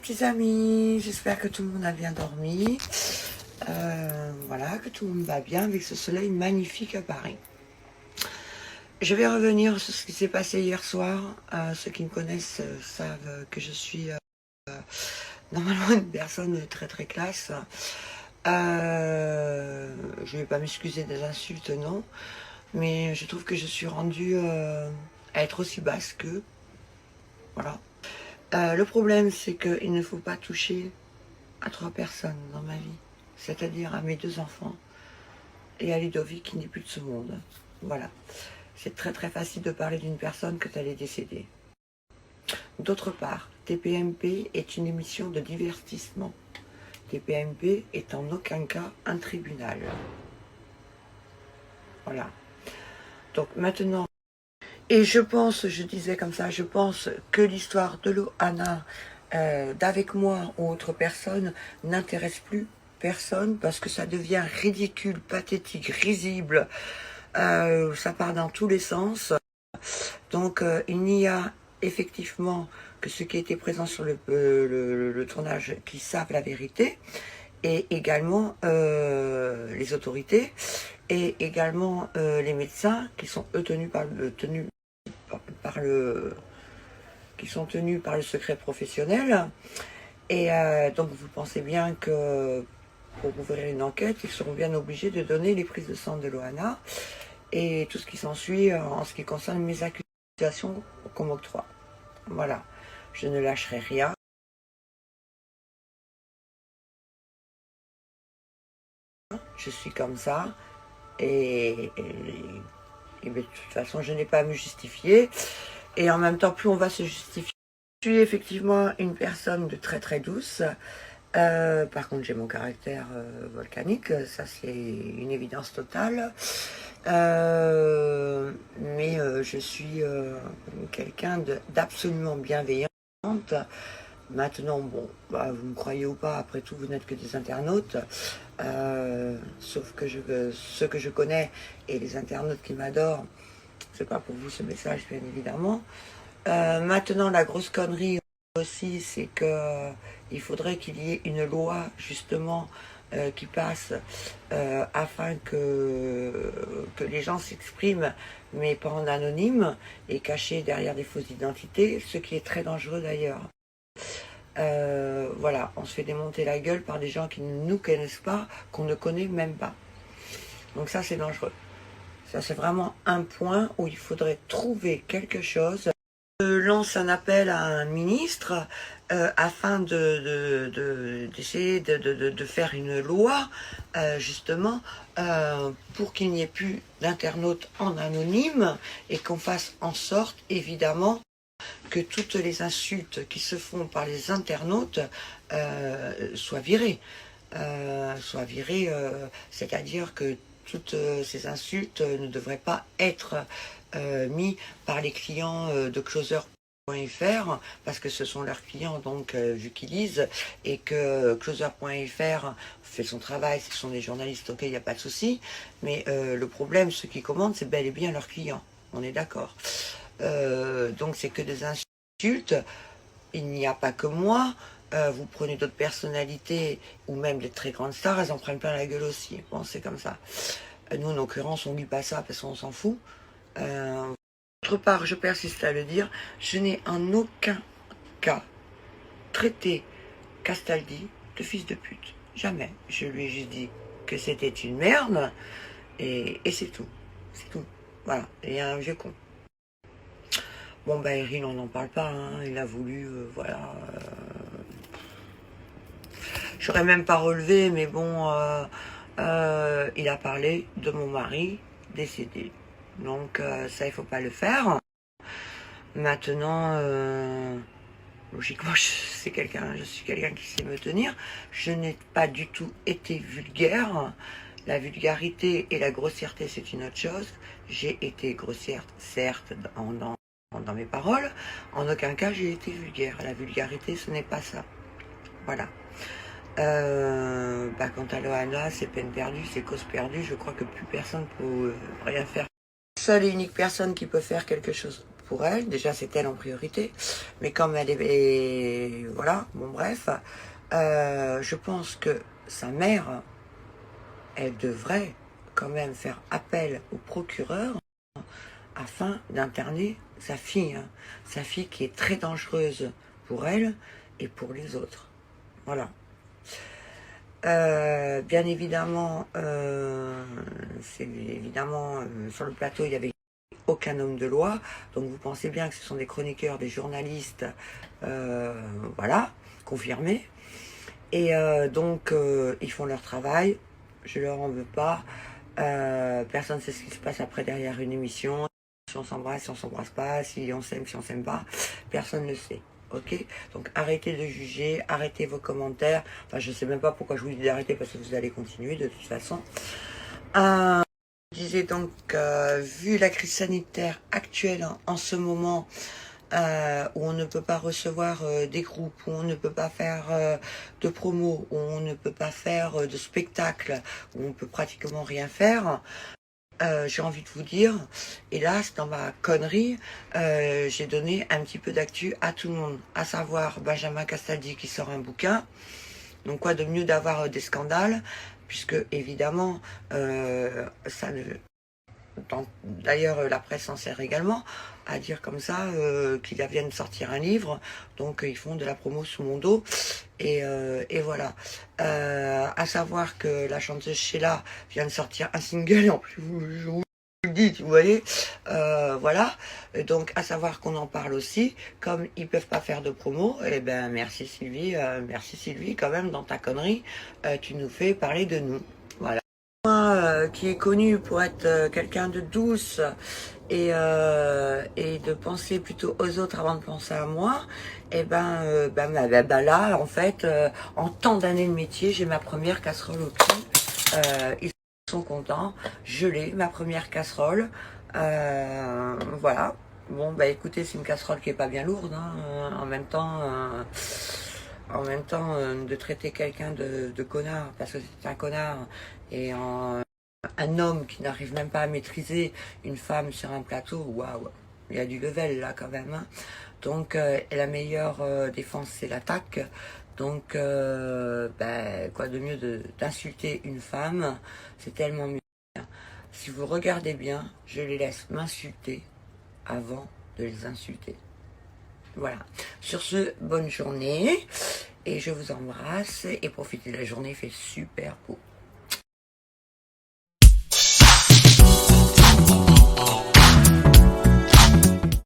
petits amis, j'espère que tout le monde a bien dormi. Voilà, que tout le monde va bien avec ce soleil magnifique à Paris. Je vais revenir sur ce qui s'est passé hier soir. Ceux qui me connaissent savent que je suis normalement une personne très très classe. Je ne vais pas m'excuser des insultes, non. Mais je trouve que je suis rendue à être aussi basse qu'eux. Voilà. Le problème, c'est qu'il ne faut pas toucher à 3 personnes dans ma vie. C'est-à-dire à mes 2 enfants et à Ludovic qui n'est plus de ce monde. Voilà. C'est très très facile de parler d'une personne que elle est décédée. D'autre part, TPMP est une émission de divertissement. TPMP est en aucun cas un tribunal. Voilà. Donc maintenant, et je pense, je disais comme ça, je pense que l'histoire de Loana, d'avec moi ou autre personne, n'intéresse plus personne parce que ça devient ridicule, pathétique, risible, ça part dans tous les sens. Donc il n'y a effectivement que ceux qui étaient présents sur le tournage qui savent la vérité, et également les autorités, et également les médecins qui sont eux tenus qui sont tenus par le secret professionnel. Et donc vous pensez bien que pour ouvrir une enquête, ils seront bien obligés de donner les prises de sang de Loana et tout ce qui s'ensuit en ce qui concerne mes accusations qu'on m'octroie. Voilà, je ne lâcherai rien. Je suis comme ça et de toute façon je n'ai pas à me justifier, et en même temps plus on va se justifier. Je suis effectivement une personne de très très douce. Par contre, j'ai mon caractère volcanique, ça c'est une évidence totale. Mais je suis quelqu'un d'absolument bienveillante. Maintenant, bon, bah, vous me croyez ou pas, après tout, vous n'êtes que des internautes. Sauf que ceux que je connais et les internautes qui m'adorent, c'est pas pour vous ce message, bien évidemment. Maintenant, la grosse connerie aussi, c'est que il faudrait qu'il y ait une loi justement qui passe afin que les gens s'expriment, mais pas en anonyme et cachés derrière des fausses identités, ce qui est très dangereux d'ailleurs. Voilà, on se fait démonter la gueule par des gens qui ne nous connaissent pas, qu'on ne connaît même pas. Donc ça, c'est dangereux. Ça, c'est vraiment un point où il faudrait trouver quelque chose. Je lance un appel à un ministre afin d'essayer de faire une loi justement pour qu'il n'y ait plus d'internautes en anonyme et qu'on fasse en sorte évidemment que toutes les insultes qui se font par les internautes soient virées. C'est-à-dire que toutes ces insultes ne devraient pas être mis par les clients de Closer.fr, parce que ce sont leurs clients, donc vu qu'ils lisent, et que Closer.fr fait son travail, ce sont des journalistes, ok, il n'y a pas de souci, mais le problème, ceux qui commandent, c'est bel et bien leurs clients, on est d'accord. Donc c'est que des insultes, il n'y a pas que moi. Vous prenez d'autres personnalités ou même des très grandes stars, elles en prennent plein la gueule aussi. Bon, c'est comme ça. Nous, en l'occurrence, on ne lit pas ça parce qu'on s'en fout. D'autre part, je persiste à le dire, je n'ai en aucun cas traité Castaldi de fils de pute. Jamais. Je lui ai juste dit que c'était une merde et c'est tout. C'est tout. Voilà. Et un vieux con. Bon, bah, Erin, on n'en parle pas. Hein. Il a voulu, voilà. J'aurais même pas relevé, mais bon, il a parlé de mon mari décédé. Donc ça, il faut pas le faire. Maintenant, logiquement, je suis quelqu'un qui sait me tenir. Je n'ai pas du tout été vulgaire. La vulgarité et la grossièreté, c'est une autre chose. J'ai été grossière, certes, dans mes paroles. En aucun cas, j'ai été vulgaire. La vulgarité, ce n'est pas ça. Voilà. Quant à Loana, c'est peine perdue, c'est cause perdue. Je crois que plus personne peut rien faire. Seule et unique personne qui peut faire quelque chose pour elle. Déjà, c'est elle en priorité. Mais comme elle est... Voilà, bon bref. Je pense que sa mère, elle devrait quand même faire appel au procureur afin d'interner sa fille. Sa fille qui est très dangereuse pour elle et pour les autres. Voilà. Bien évidemment, c'est évidemment sur le plateau, il y avait aucun homme de loi, donc vous pensez bien que ce sont des chroniqueurs, des journalistes, voilà, confirmés. Et donc ils font leur travail, je leur en veux pas. Personne ne sait ce qui se passe après derrière une émission, si on s'embrasse, si on s'embrasse pas, si on s'aime, si on s'aime pas, personne ne le sait. Ok, donc arrêtez de juger, arrêtez vos commentaires. Enfin, je sais même pas pourquoi je vous dis d'arrêter parce que vous allez continuer de toute façon. Je disais donc, vu la crise sanitaire actuelle en ce moment, où on ne peut pas recevoir des groupes, où on ne peut pas faire de promos, où on ne peut pas faire de spectacles, où on peut pratiquement rien faire, j'ai envie de vous dire, hélas, dans ma connerie, j'ai donné un petit peu d'actu à tout le monde, à savoir Benjamin Castaldi qui sort un bouquin. Donc quoi de mieux d'avoir des scandales, puisque évidemment, ça ne... D'ailleurs, la presse s'en sert également à dire comme ça qu'ils viennent de sortir un livre, donc ils font de la promo sous mon dos, et voilà. À savoir que la chanteuse Sheila vient de sortir un single, en plus je vous le dis, vous voyez, voilà. Donc à savoir qu'on en parle aussi, comme ils peuvent pas faire de promo, et ben merci Sylvie quand même dans ta connerie, tu nous fais parler de nous, voilà. Moi, qui est connu pour être quelqu'un de douce et de penser plutôt aux autres avant de penser à moi, et là, en fait, en tant d'années de métier, j'ai ma première casserole au cul. Ils sont contents, je l'ai, ma première casserole. Voilà. Bon, bah écoutez, c'est une casserole qui est pas bien lourde, hein, en même temps, de traiter quelqu'un de connard, parce que c'est un connard, et un homme qui n'arrive même pas à maîtriser une femme sur un plateau, waouh, il y a du level là quand même. Hein. Donc la meilleure défense c'est l'attaque. Donc quoi de mieux d'insulter une femme, c'est tellement mieux. Si vous regardez bien, je les laisse m'insulter avant de les insulter. Voilà. Sur ce, bonne journée et je vous embrasse et profitez de la journée, il fait super beau.